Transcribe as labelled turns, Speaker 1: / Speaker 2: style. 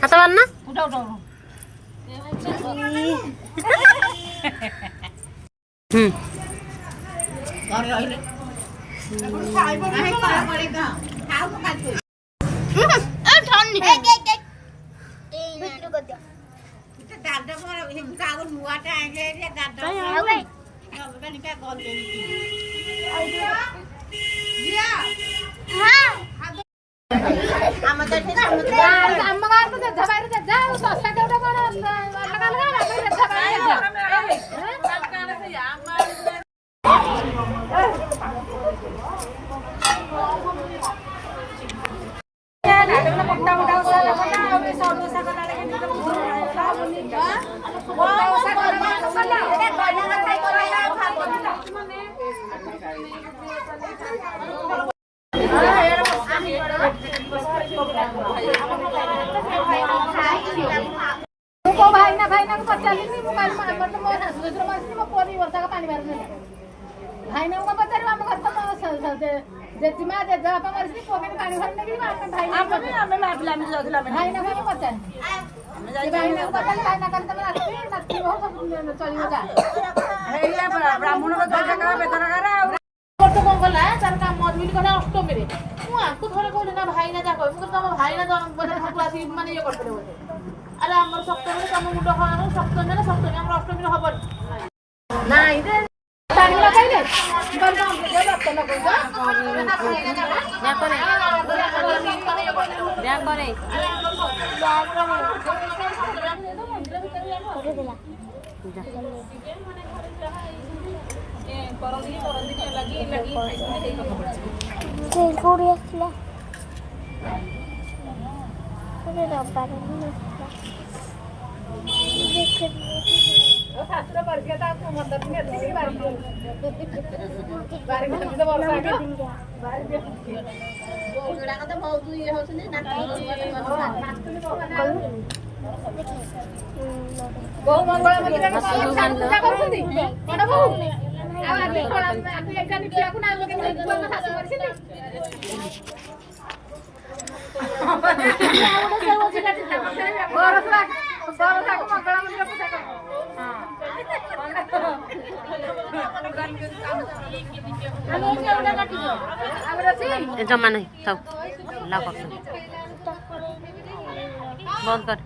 Speaker 1: हाथ मारना
Speaker 2: उठा उठा घर रहिले खाइबो नहीं पड़ेगा खाओ तो खाते ए ठन्नी ए भिडियो कर दिया ते दादा पर हिमका को नुआटा आगे रे दादा हो गई अब कनी का कॉल दे दिया हां हम तो हम गार को धबाई रे जा सस्ता केटा कोन अलग अलग धबाई रे भाई को पचाली मोबाइल में हमर तो मोर दूसरा मासी में पोरी वर्षा का पानी भरने भाई ने को पचारी हम घर तो जेतिमा जे जा पर मरसी पोके पानी भरने के बाद भाई हमें मापला में जाथला भाई ने को पचारी भाई ने को पचारी भाई ना करते नथी हो सब चली हो जा हे ब्राह्मण को दर्जा का बेतन करा तो कोन गला तार काम मत मिल करा अष्टमी रे मु आकु थोड़े कहले ना भाई ना जा कह मु तो भाई ना जन्म बने ठाकुरासी माने ये करते बोले अरे हमर सप्तमी रे तुम मुंड खाना सप्तमी रे सप्तमी हमर अष्टमी रे हबन नाही रे पानी लगाइले कर काम दे बात न कोइ जा करे शास्त्र वर्षा मदत बहुत ये बहु मंगल पूजा करछथि बड़ बहु आ आगे थोड़ा आगे एकटा निकला को ना लोग के शास्त्र करछथि
Speaker 1: जमा नहीं तब ला कर बंद कर